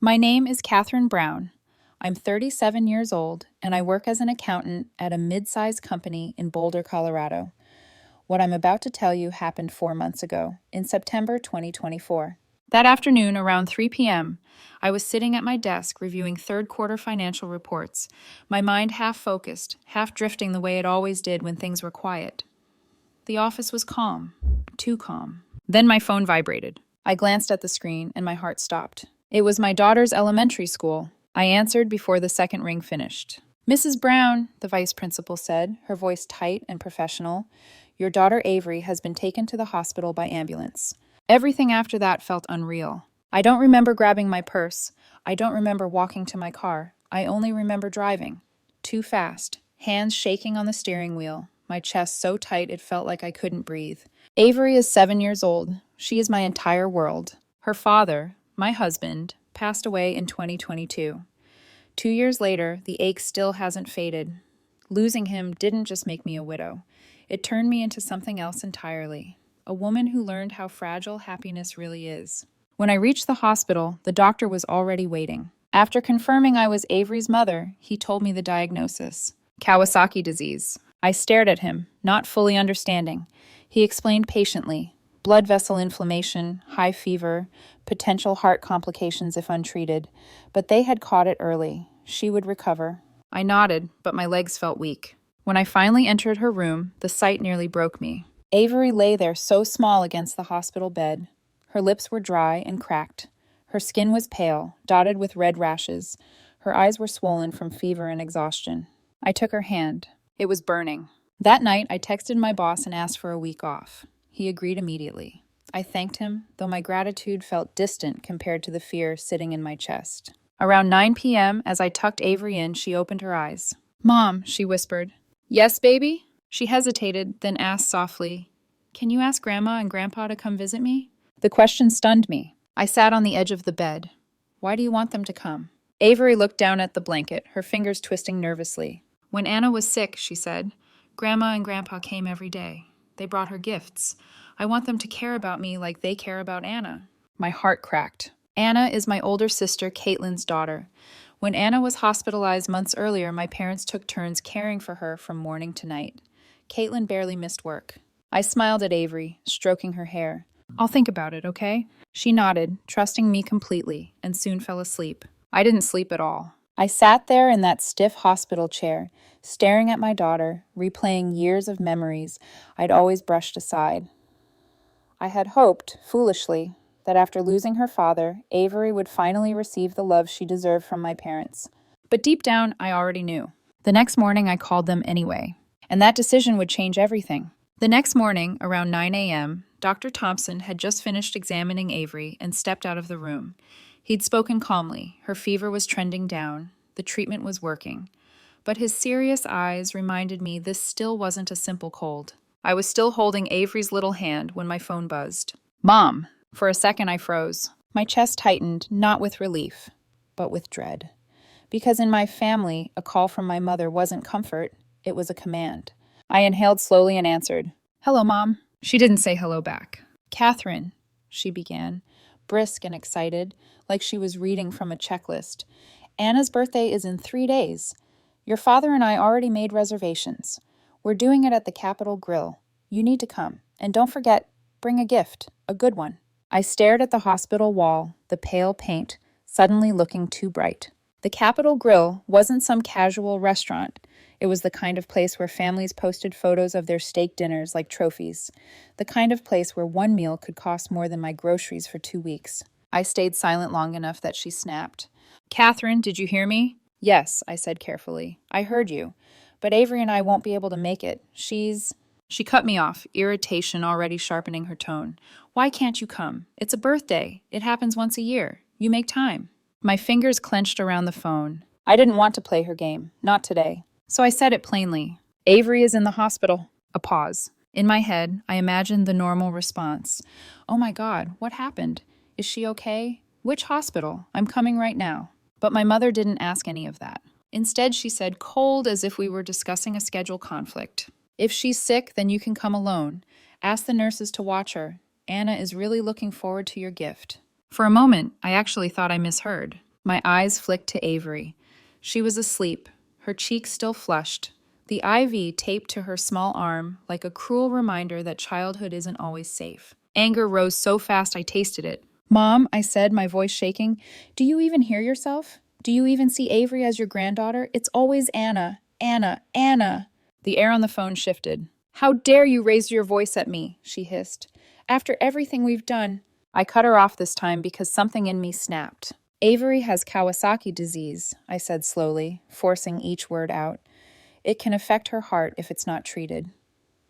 My name is Catherine Brown. I'm 37 years old, and I work as an accountant at a mid-sized company in Boulder, Colorado. What I'm about to tell you happened 4 months ago, in September 2024. That afternoon, around 3 p.m., I was sitting at my desk reviewing third quarter financial reports, my mind half focused, half drifting the way it always did when things were quiet. The office was calm, too calm. Then my phone vibrated. I glanced at the screen and my heart stopped. It was my daughter's elementary school. I answered before the second ring finished. "Mrs. Brown," the vice principal said, her voice tight and professional, "your daughter Avery has been taken to the hospital by ambulance." Everything after that felt unreal. I don't remember grabbing my purse. I don't remember walking to my car. I only remember driving. Too fast, hands shaking on the steering wheel, my chest so tight it felt like I couldn't breathe. Avery is 7 years old. She is my entire world. Her father, my husband, passed away in 2022. 2 years later, the ache still hasn't faded. Losing him didn't just make me a widow. It turned me into something else entirely. A woman who learned how fragile happiness really is. When I reached the hospital, the doctor was already waiting. After confirming I was Avery's mother, he told me the diagnosis: Kawasaki disease. I stared at him, not fully understanding. He explained patiently: blood vessel inflammation, high fever, potential heart complications if untreated. But they had caught it early. She would recover. I nodded, but my legs felt weak. When I finally entered her room, the sight nearly broke me. Avery lay there so small against the hospital bed. Her lips were dry and cracked. Her skin was pale, dotted with red rashes. Her eyes were swollen from fever and exhaustion. I took her hand. It was burning. That night, I texted my boss and asked for a week off. He agreed immediately. I thanked him, though my gratitude felt distant compared to the fear sitting in my chest. Around 9 p.m., as I tucked Avery in, she opened her eyes. "Mom," she whispered. "Yes, baby?" She hesitated, then asked softly, "Can you ask Grandma and Grandpa to come visit me?" The question stunned me. I sat on the edge of the bed. "Why do you want them to come?" Avery looked down at the blanket, her fingers twisting nervously. "When Anna was sick," she said, "Grandma and Grandpa came every day. They brought her gifts. I want them to care about me like they care about Anna." My heart cracked. Anna is my older sister, Caitlin's daughter. When Anna was hospitalized months earlier, my parents took turns caring for her from morning to night. Caitlin barely missed work. I smiled at Avery, stroking her hair. "I'll think about it, okay?" She nodded, trusting me completely, and soon fell asleep. I didn't sleep at all. I sat there in that stiff hospital chair, staring at my daughter, replaying years of memories I'd always brushed aside. I had hoped, foolishly, that after losing her father, Avery would finally receive the love she deserved from my parents. But deep down, I already knew. The next morning, I called them anyway. And that decision would change everything. The next morning, around 9 a.m., Dr. Thompson had just finished examining Avery and stepped out of the room. He'd spoken calmly. Her fever was trending down. The treatment was working. But his serious eyes reminded me this still wasn't a simple cold. I was still holding Avery's little hand when my phone buzzed. "Mom!" For a second, I froze. My chest tightened, not with relief, but with dread. Because in my family, a call from my mother wasn't comfort, it was a command. I inhaled slowly and answered, "Hello, Mom." She didn't say hello back. "Catherine," she began, brisk and excited, like she was reading from a checklist. "Anna's birthday is in 3 days. Your father and I already made reservations. We're doing it at the Capitol Grill. You need to come. And don't forget, bring a gift, a good one." I stared at the hospital wall, the pale paint, suddenly looking too bright. The Capitol Grill wasn't some casual restaurant. It was the kind of place where families posted photos of their steak dinners like trophies. The kind of place where one meal could cost more than my groceries for 2 weeks. I stayed silent long enough that she snapped. "Catherine, did you hear me?" "Yes," I said carefully. "I heard you. But Avery and I won't be able to make it. She cut me off, irritation already sharpening her tone. "Why can't you come? It's a birthday. It happens once a year. You make time." My fingers clenched around the phone. I didn't want to play her game, not today. So I said it plainly. "Avery is in the hospital." A pause. In my head, I imagined the normal response. "Oh my God, what happened? Is she okay? Which hospital? I'm coming right now." But my mother didn't ask any of that. Instead, she said, cold as if we were discussing a schedule conflict, "If she's sick, then you can come alone. Ask the nurses to watch her. Anna is really looking forward to your gift." For a moment, I actually thought I misheard. My eyes flicked to Avery. She was asleep, her cheeks still flushed, the IV taped to her small arm like a cruel reminder that childhood isn't always safe. Anger rose so fast I tasted it. "Mom," I said, my voice shaking, "do you even hear yourself? Do you even see Avery as your granddaughter? It's always Anna, Anna, Anna." The air on the phone shifted. "How dare you raise your voice at me?" she hissed. "After everything we've done." I cut her off this time because something in me snapped. "Avery has Kawasaki disease," I said slowly, forcing each word out. "It can affect her heart if it's not treated.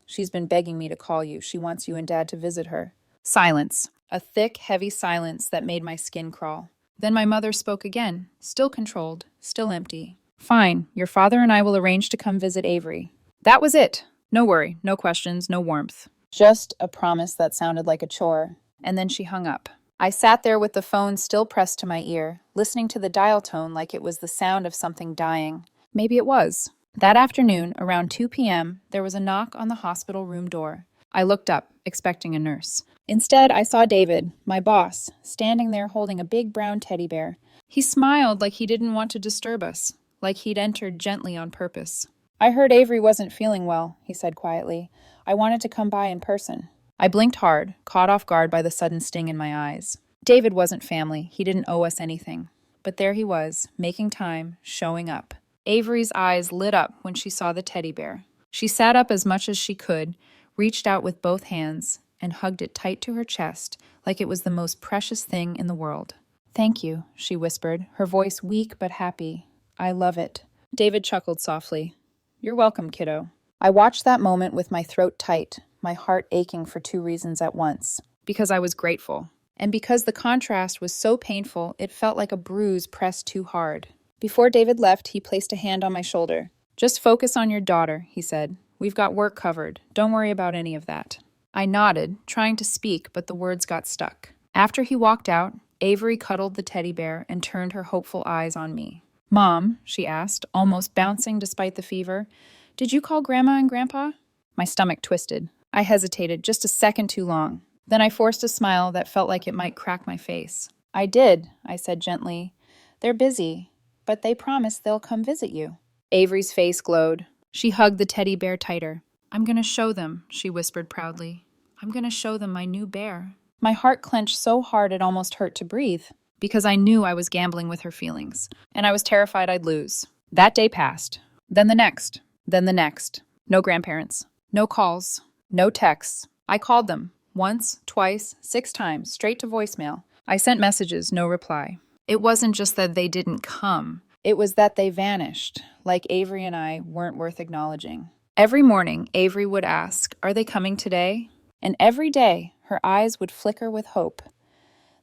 She's been begging me to call you. She wants you and Dad to visit her." Silence. A thick, heavy silence that made my skin crawl. Then my mother spoke again, still controlled, still empty. "Fine, your father and I will arrange to come visit Avery." That was it. No worry, no questions, no warmth. Just a promise that sounded like a chore. And then she hung up. I sat there with the phone still pressed to my ear, listening to the dial tone like it was the sound of something dying. Maybe it was. That afternoon, around 2 p.m., there was a knock on the hospital room door. I looked up, expecting a nurse. Instead, I saw David, my boss, standing there holding a big brown teddy bear. He smiled like he didn't want to disturb us, like he'd entered gently on purpose. "I heard Avery wasn't feeling well," he said quietly. "I wanted to come by in person." I blinked hard, caught off guard by the sudden sting in my eyes. David wasn't family. He didn't owe us anything. But there he was, making time, showing up. Avery's eyes lit up when she saw the teddy bear. She sat up as much as she could, reached out with both hands, and hugged it tight to her chest like it was the most precious thing in the world. "Thank you," she whispered, her voice weak but happy. "I love it." David chuckled softly. "You're welcome, kiddo." I watched that moment with my throat tight, my heart aching for two reasons at once. Because I was grateful. And because the contrast was so painful, it felt like a bruise pressed too hard. Before David left, he placed a hand on my shoulder. "Just focus on your daughter," he said. "We've got work covered. Don't worry about any of that." I nodded, trying to speak, but the words got stuck. After he walked out, Avery cuddled the teddy bear and turned her hopeful eyes on me. "Mom," she asked, almost bouncing despite the fever, "did you call Grandma and Grandpa?" My stomach twisted. I hesitated just a second too long. Then I forced a smile that felt like it might crack my face. "I did," I said gently. "They're busy, but they promised they'll come visit you." Avery's face glowed. She hugged the teddy bear tighter. "I'm going to show them," she whispered proudly. "I'm going to show them my new bear." My heart clenched so hard it almost hurt to breathe, because I knew I was gambling with her feelings, and I was terrified I'd lose. That day passed. Then the next. Then the next. No grandparents. No calls. No texts. I called them. Once, twice, 6 times, straight to voicemail. I sent messages, no reply. It wasn't just that they didn't come. It was that they vanished, like Avery and I weren't worth acknowledging. Every morning, Avery would ask, "Are they coming today?" And every day, her eyes would flicker with hope,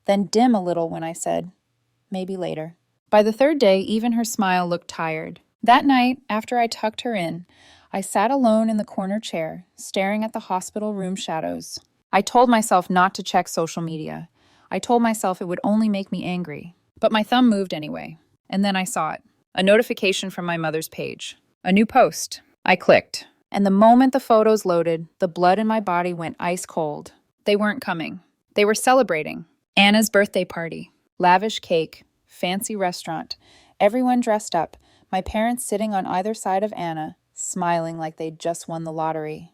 then dim a little when I said, "Maybe later." By the 3rd day, even her smile looked tired. That night, after I tucked her in, I sat alone in the corner chair, staring at the hospital room shadows. I told myself not to check social media. I told myself it would only make me angry. But my thumb moved anyway. And then I saw it. A notification from my mother's page. A new post. I clicked. And the moment the photos loaded, the blood in my body went ice cold. They weren't coming. They were celebrating. Anna's birthday party. Lavish cake. Fancy restaurant. Everyone dressed up. My parents sitting on either side of Anna, smiling like they'd just won the lottery.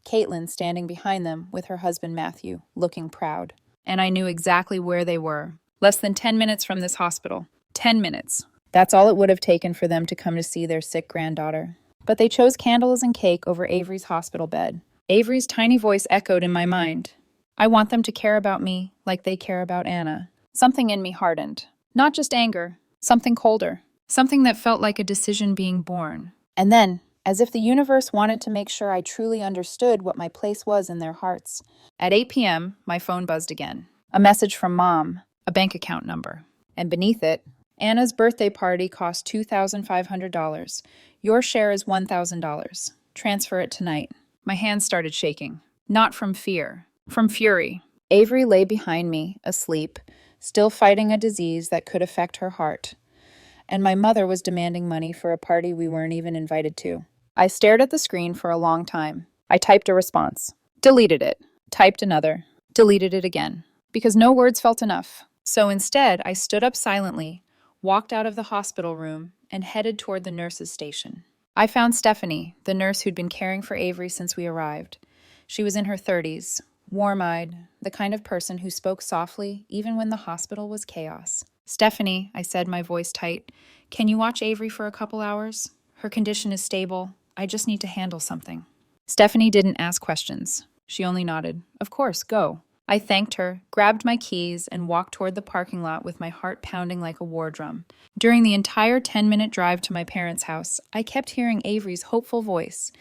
Caitlin standing behind them with her husband Matthew, looking proud. And I knew exactly where they were. Less than 10 minutes from this hospital. 10 minutes. That's all it would have taken for them to come to see their sick granddaughter. But they chose candles and cake over Avery's hospital bed. Avery's tiny voice echoed in my mind. I want them to care about me like they care about Anna. Something in me hardened. Not just anger. Something colder. Something that felt like a decision being born. And then, as if the universe wanted to make sure I truly understood what my place was in their hearts. At 8 p.m., my phone buzzed again. A message from Mom, a bank account number. And beneath it, "Anna's birthday party cost $2,500. Your share is $1,000. Transfer it tonight." My hands started shaking. Not from fear, from fury. Avery lay behind me, asleep, still fighting a disease that could affect her heart. And my mother was demanding money for a party we weren't even invited to. I stared at the screen for a long time. I typed a response. Deleted it. Typed another. Deleted it again. Because no words felt enough. So instead, I stood up silently, walked out of the hospital room, and headed toward the nurse's station. I found Stephanie, the nurse who'd been caring for Avery since we arrived. She was in her 30s, warm-eyed, the kind of person who spoke softly even when the hospital was chaos. "Stephanie," I said, my voice tight, "can you watch Avery for a couple hours? Her condition is stable. I just need to handle something." Stephanie didn't ask questions. She only nodded. "Of course, go." I thanked her, grabbed my keys, and walked toward the parking lot with my heart pounding like a war drum. During the entire 10-minute drive to my parents' house, I kept hearing Avery's hopeful voice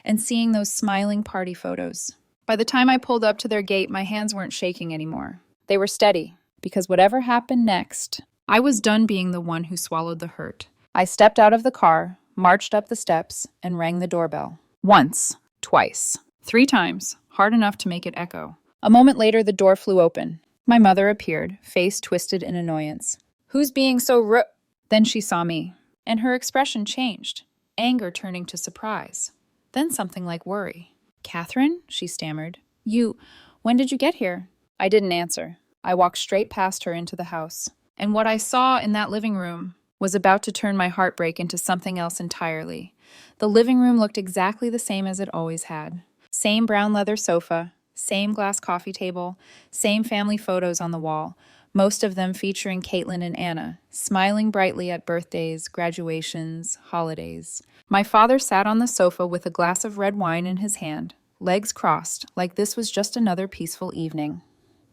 and seeing those smiling party photos. By the time I pulled up to their gate, my hands weren't shaking anymore. They were steady, because whatever happened next, I was done being the one who swallowed the hurt. I stepped out of the car, marched up the steps, and rang the doorbell. Once, twice, 3 times, hard enough to make it echo. A moment later, the door flew open. My mother appeared, face twisted in annoyance. "Who's being so Then she saw me, and her expression changed, anger turning to surprise, then something like worry. "Catherine?" she stammered. When did you get here?" I didn't answer. I walked straight past her into the house. And what I saw in that living room was about to turn my heartbreak into something else entirely. The living room looked exactly the same as it always had. Same brown leather sofa, same glass coffee table, same family photos on the wall, most of them featuring Caitlin and Anna, smiling brightly at birthdays, graduations, holidays. My father sat on the sofa with a glass of red wine in his hand, legs crossed, like this was just another peaceful evening.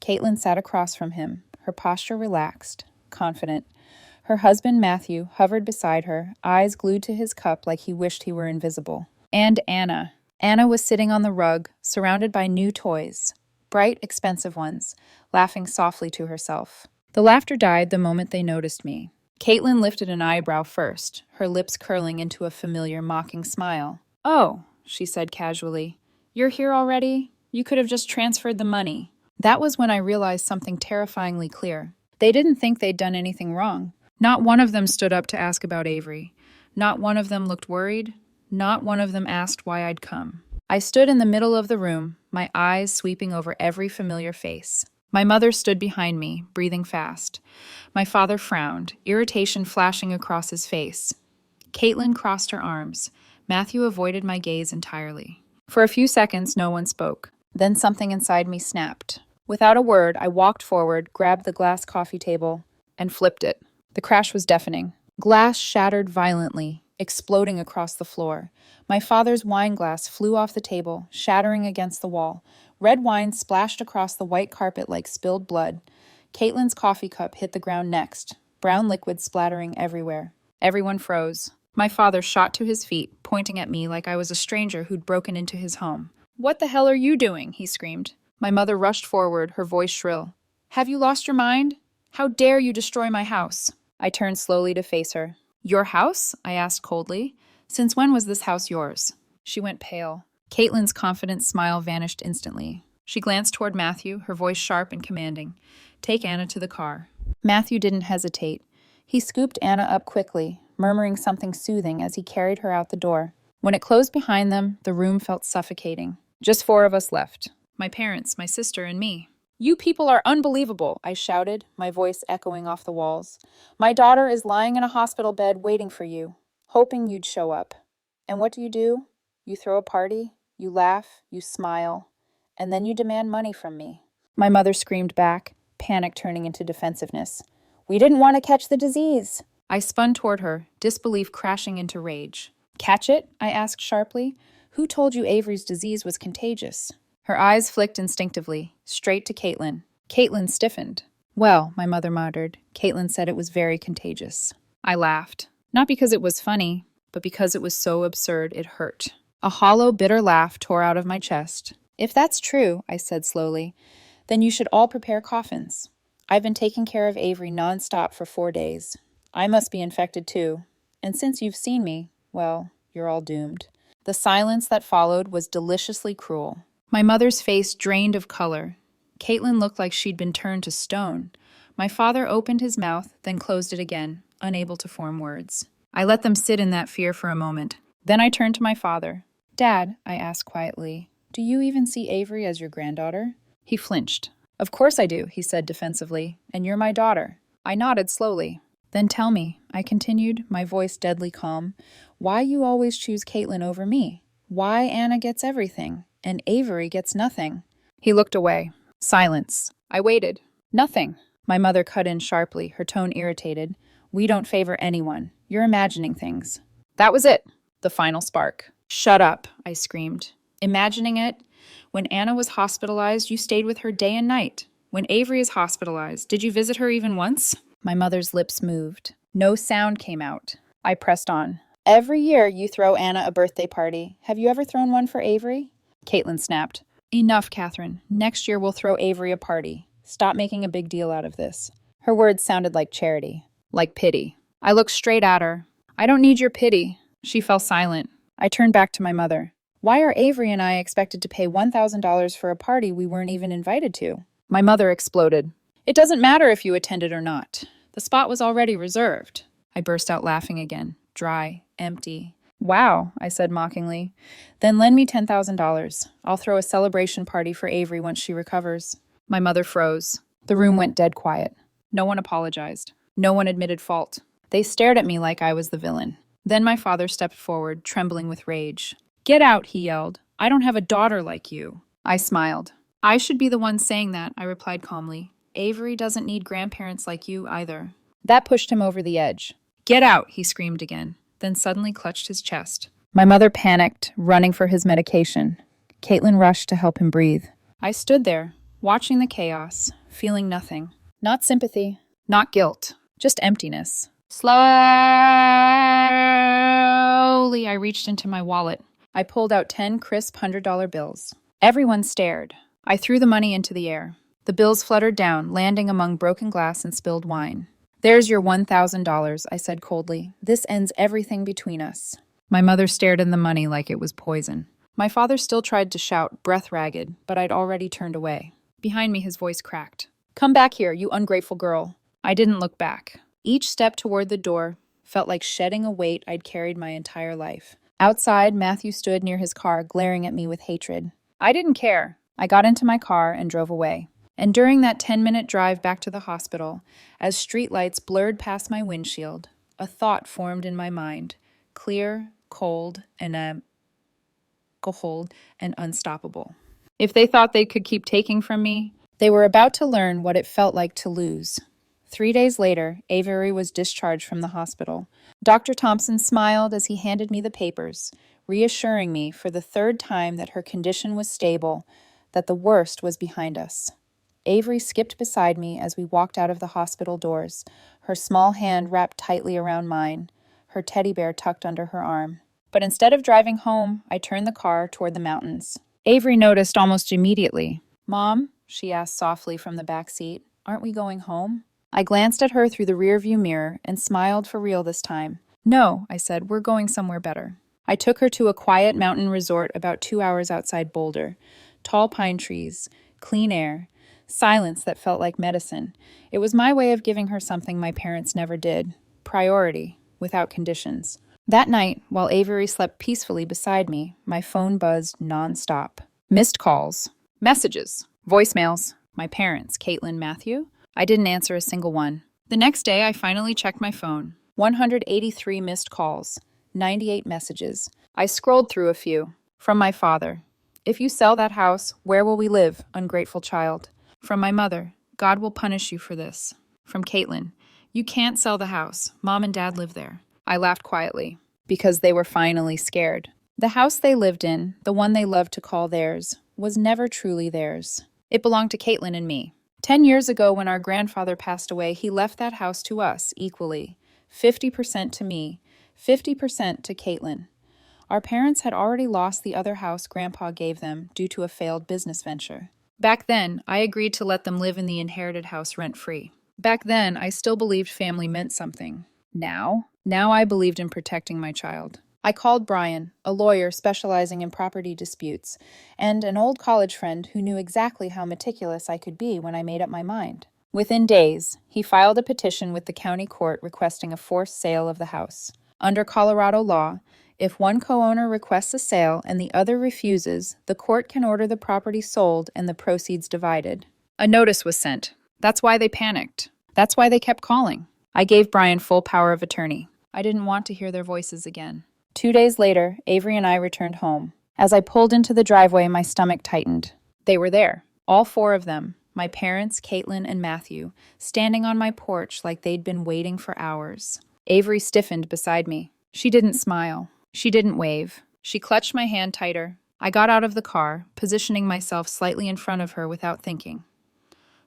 Caitlin sat across from him, her posture relaxed, confident. Her husband, Matthew, hovered beside her, eyes glued to his cup like he wished he were invisible. And Anna. Anna was sitting on the rug, surrounded by new toys, bright, expensive ones, laughing softly to herself. The laughter died the moment they noticed me. Caitlin lifted an eyebrow first, her lips curling into a familiar, mocking smile. "Oh," she said casually, "you're here already? You could have just transferred the money." That was when I realized something terrifyingly clear. They didn't think they'd done anything wrong. Not one of them stood up to ask about Avery. Not one of them looked worried. Not one of them asked why I'd come. I stood in the middle of the room, my eyes sweeping over every familiar face. My mother stood behind me, breathing fast. My father frowned, irritation flashing across his face. Caitlin crossed her arms. Matthew avoided my gaze entirely. For a few seconds, no one spoke. Then something inside me snapped. Without a word, I walked forward, grabbed the glass coffee table, and flipped it. The crash was deafening. Glass shattered violently, exploding across the floor. My father's wine glass flew off the table, shattering against the wall. Red wine splashed across the white carpet like spilled blood. Caitlin's coffee cup hit the ground next, brown liquid splattering everywhere. Everyone froze. My father shot to his feet, pointing at me like I was a stranger who'd broken into his home. "What the hell are you doing?" he screamed. My mother rushed forward, her voice shrill. "Have you lost your mind? How dare you destroy my house?" I turned slowly to face her. "Your house?" I asked coldly. "Since when was this house yours?" She went pale. Caitlin's confident smile vanished instantly. She glanced toward Matthew, her voice sharp and commanding. "Take Anna to the car." Matthew didn't hesitate. He scooped Anna up quickly, murmuring something soothing as he carried her out the door. When it closed behind them, the room felt suffocating. Just 4 of us left. My parents, my sister, and me. "You people are unbelievable," I shouted, my voice echoing off the walls. "My daughter is lying in a hospital bed waiting for you, hoping you'd show up. And what do? You throw a party, you laugh, you smile, and then you demand money from me." My mother screamed back, panic turning into defensiveness. "We didn't want to catch the disease." I spun toward her, disbelief crashing into rage. "Catch it?" I asked sharply. "Who told you Avery's disease was contagious?" Her eyes flicked instinctively, straight to Caitlin. Caitlin stiffened. "Well," my mother muttered, "Caitlin said it was very contagious." I laughed. Not because it was funny, but because it was so absurd it hurt. A hollow, bitter laugh tore out of my chest. "If that's true," I said slowly, "then you should all prepare coffins. I've been taking care of Avery nonstop for 4 days. I must be infected too. And since you've seen me, well, you're all doomed." The silence that followed was deliciously cruel. My mother's face drained of color. Caitlin looked like she'd been turned to stone. My father opened his mouth, then closed it again, unable to form words. I let them sit in that fear for a moment. Then I turned to my father. "Dad," I asked quietly, "do you even see Avery as your granddaughter?" He flinched. "Of course I do," he said defensively, "and you're my daughter." I nodded slowly. Then tell me, I continued, my voice deadly calm, why you always choose Caitlin over me? Why Anna gets everything, and Avery gets nothing? He looked away. Silence. I waited. Nothing. My mother cut in sharply, her tone irritated. We don't favor anyone. You're imagining things. That was it. The final spark. Shut up, I screamed. Imagining it? When Anna was hospitalized, you stayed with her day and night. When Avery is hospitalized, did you visit her even once? My mother's lips moved. No sound came out. I pressed on. Every year you throw Anna a birthday party. Have you ever thrown one for Avery? Caitlin snapped. Enough, Catherine. Next year we'll throw Avery a party. Stop making a big deal out of this. Her words sounded like charity, like pity. I looked straight at her. I don't need your pity. She fell silent. I turned back to my mother. Why are Avery and I expected to pay $1,000 for a party we weren't even invited to? My mother exploded. It doesn't matter if you attended or not. The spot was already reserved. I burst out laughing again, dry, empty. Wow, I said mockingly. Then lend me $10,000. I'll throw a celebration party for Avery once she recovers. My mother froze. The room went dead quiet. No one apologized. No one admitted fault. They stared at me like I was the villain. Then my father stepped forward, trembling with rage. Get out, he yelled. I don't have a daughter like you. I smiled. I should be the one saying that, I replied calmly. Avery doesn't need grandparents like you either. That pushed him over the edge. Get out, he screamed again, then suddenly clutched his chest. My mother panicked, running for his medication. Caitlin rushed to help him breathe. I stood there, watching the chaos, feeling nothing. Not sympathy, not guilt, just emptiness. Slowly, I reached into my wallet. I pulled out 10 crisp $100 bills. Everyone stared. I threw the money into the air. The bills fluttered down, landing among broken glass and spilled wine. There's your $1,000, I said coldly. This ends everything between us. My mother stared at the money like it was poison. My father still tried to shout, breath ragged, but I'd already turned away. Behind me, his voice cracked. Come back here, you ungrateful girl. I didn't look back. Each step toward the door felt like shedding a weight I'd carried my entire life. Outside, Matthew stood near his car, glaring at me with hatred. I didn't care. I got into my car and drove away. And during that 10-minute drive back to the hospital, as streetlights blurred past my windshield, a thought formed in my mind, clear, cold, and unstoppable. If they thought they could keep taking from me, they were about to learn what it felt like to lose. 3 days later, Avery was discharged from the hospital. Dr. Thompson smiled as he handed me the papers, reassuring me for the third time that her condition was stable, that the worst was behind us. Avery skipped beside me as we walked out of the hospital doors, her small hand wrapped tightly around mine, her teddy bear tucked under her arm. But instead of driving home, I turned the car toward the mountains. Avery noticed almost immediately. Mom, she asked softly from the back seat, aren't we going home? I glanced at her through the rearview mirror and smiled for real this time. No, I said, we're going somewhere better. I took her to a quiet mountain resort about 2 hours outside Boulder. Tall pine trees, clean air, silence that felt like medicine. It was my way of giving her something my parents never did. Priority, without conditions. That night, while Avery slept peacefully beside me, my phone buzzed nonstop. Missed calls, messages, voicemails. My parents, Caitlin, Matthew. I didn't answer a single one. The next day, I finally checked my phone. 183 missed calls, 98 messages. I scrolled through a few. From my father. If you sell that house, where will we live, ungrateful child? From my mother. God will punish you for this. From Caitlin. You can't sell the house. Mom and Dad live there. I laughed quietly, because they were finally scared. The house they lived in, the one they loved to call theirs, was never truly theirs. It belonged to Caitlin and me. 10 years ago, when our grandfather passed away, he left that house to us equally. 50% to me, 50% to Caitlin. Our parents had already lost the other house Grandpa gave them due to a failed business venture. Back then, I agreed to let them live in the inherited house rent-free. Back then, I still believed family meant something. Now I believed in protecting my child. I called Brian, a lawyer specializing in property disputes, and an old college friend who knew exactly how meticulous I could be when I made up my mind. Within days, he filed a petition with the county court requesting a forced sale of the house. Under Colorado law, if one co-owner requests a sale and the other refuses, the court can order the property sold and the proceeds divided. A notice was sent. That's why they panicked. That's why they kept calling. I gave Brian full power of attorney. I didn't want to hear their voices again. 2 days later, Avery and I returned home. As I pulled into the driveway, my stomach tightened. They were there, all four of them, my parents, Caitlin, and Matthew, standing on my porch like they'd been waiting for hours. Avery stiffened beside me. She didn't smile. She didn't wave. She clutched my hand tighter. I got out of the car, positioning myself slightly in front of her without thinking.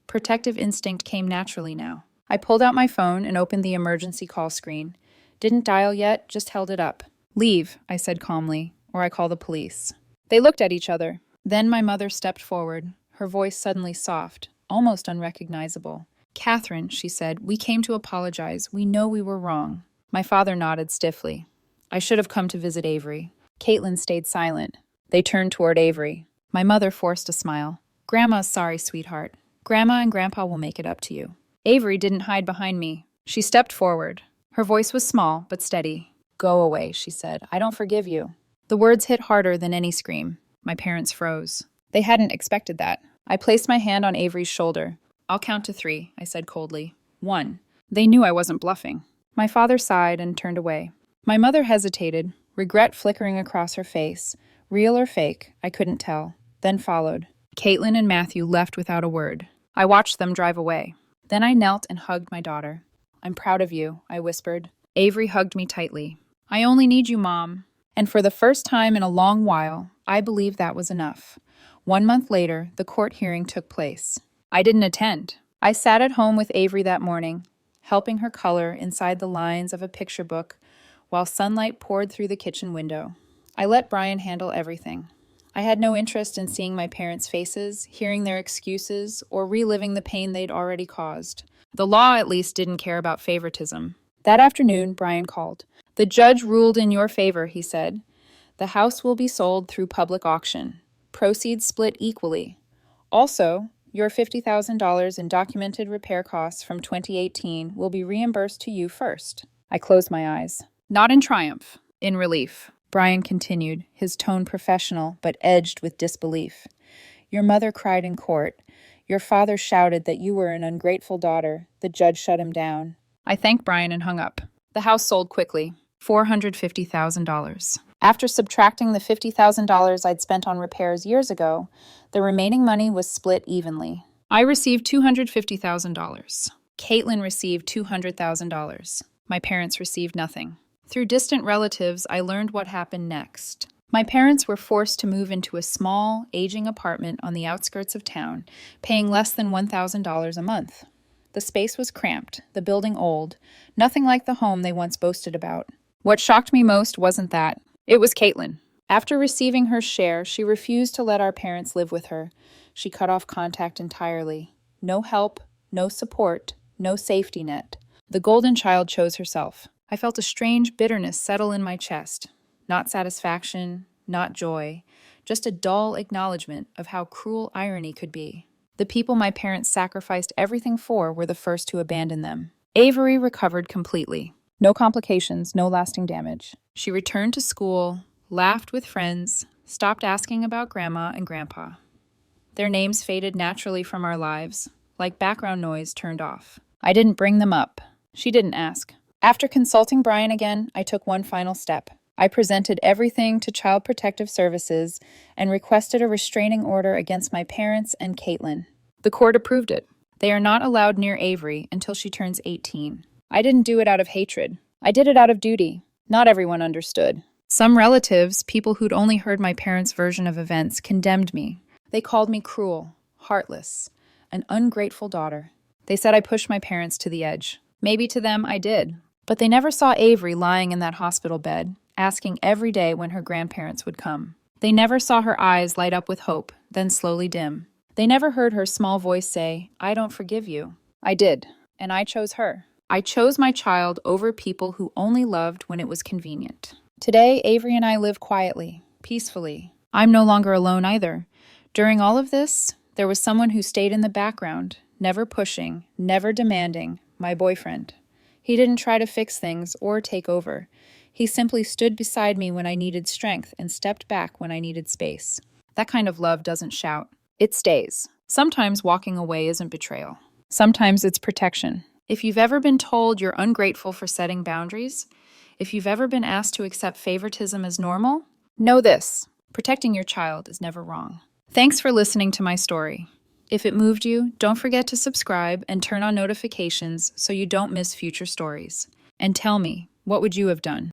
Protective instinct came naturally now. I pulled out my phone and opened the emergency call screen. Didn't dial yet, just held it up. "Leave," I said calmly, "or I call the police." They looked at each other. Then my mother stepped forward, her voice suddenly soft, almost unrecognizable. "Catherine," she said, "we came to apologize. We know we were wrong." My father nodded stiffly. "I should have come to visit Avery." Caitlin stayed silent. They turned toward Avery. My mother forced a smile. "Grandma's sorry, sweetheart. Grandma and Grandpa will make it up to you." Avery didn't hide behind me. She stepped forward. Her voice was small, but steady. "Go away," she said. "I don't forgive you." The words hit harder than any scream. My parents froze. They hadn't expected that. I placed my hand on Avery's shoulder. "I'll count to 3, I said coldly. 1. They knew I wasn't bluffing. My father sighed and turned away. My mother hesitated, regret flickering across her face. Real or fake, I couldn't tell. Then followed. Caitlin and Matthew left without a word. I watched them drive away. Then I knelt and hugged my daughter. "I'm proud of you," I whispered. Avery hugged me tightly. "I only need you, Mom." And for the first time in a long while, I believed that was enough. 1 month later, the court hearing took place. I didn't attend. I sat at home with Avery that morning, helping her color inside the lines of a picture book while sunlight poured through the kitchen window. I let Brian handle everything. I had no interest in seeing my parents' faces, hearing their excuses, or reliving the pain they'd already caused. The law at least didn't care about favoritism. That afternoon, Brian called. "The judge ruled in your favor," he said. "The house will be sold through public auction. Proceeds split equally. Also, your $50,000 in documented repair costs from 2018 will be reimbursed to you first." I closed my eyes. Not in triumph, in relief. Brian continued, his tone professional but edged with disbelief. "Your mother cried in court. Your father shouted that you were an ungrateful daughter. The judge shut him down." I thanked Brian and hung up. The house sold quickly. $450,000. After subtracting the $50,000 I'd spent on repairs years ago, the remaining money was split evenly. I received $250,000. Caitlin received $200,000. My parents received nothing. Through distant relatives, I learned what happened next. My parents were forced to move into a small, aging apartment on the outskirts of town, paying less than $1,000 a month. The space was cramped, the building old, nothing like the home they once boasted about. What shocked me most wasn't that. It was Caitlin. After receiving her share, she refused to let our parents live with her. She cut off contact entirely. No help, no support, no safety net. The golden child chose herself. I felt a strange bitterness settle in my chest. Not satisfaction, not joy, just a dull acknowledgement of how cruel irony could be. The people my parents sacrificed everything for were the first to abandon them. Avery recovered completely. No complications, no lasting damage. She returned to school, laughed with friends, stopped asking about Grandma and Grandpa. Their names faded naturally from our lives, like background noise turned off. I didn't bring them up. She didn't ask. After consulting Brian again, I took one final step. I presented everything to Child Protective Services and requested a restraining order against my parents and Caitlin. The court approved it. They are not allowed near Avery until she turns 18. I didn't do it out of hatred. I did it out of duty. Not everyone understood. Some relatives, people who'd only heard my parents' version of events, condemned me. They called me cruel, heartless, an ungrateful daughter. They said I pushed my parents to the edge. Maybe to them I did. But they never saw Avery lying in that hospital bed, asking every day when her grandparents would come. They never saw her eyes light up with hope, then slowly dim. They never heard her small voice say, "I don't forgive you." I did, and I chose her. I chose my child over people who only loved when it was convenient. Today, Avery and I live quietly, peacefully. I'm no longer alone either. During all of this, there was someone who stayed in the background, never pushing, never demanding, my boyfriend. He didn't try to fix things or take over. He simply stood beside me when I needed strength and stepped back when I needed space. That kind of love doesn't shout. It stays. Sometimes walking away isn't betrayal. Sometimes it's protection. If you've ever been told you're ungrateful for setting boundaries, if you've ever been asked to accept favoritism as normal, know this: protecting your child is never wrong. Thanks for listening to my story. If it moved you, don't forget to subscribe and turn on notifications so you don't miss future stories. And tell me, what would you have done?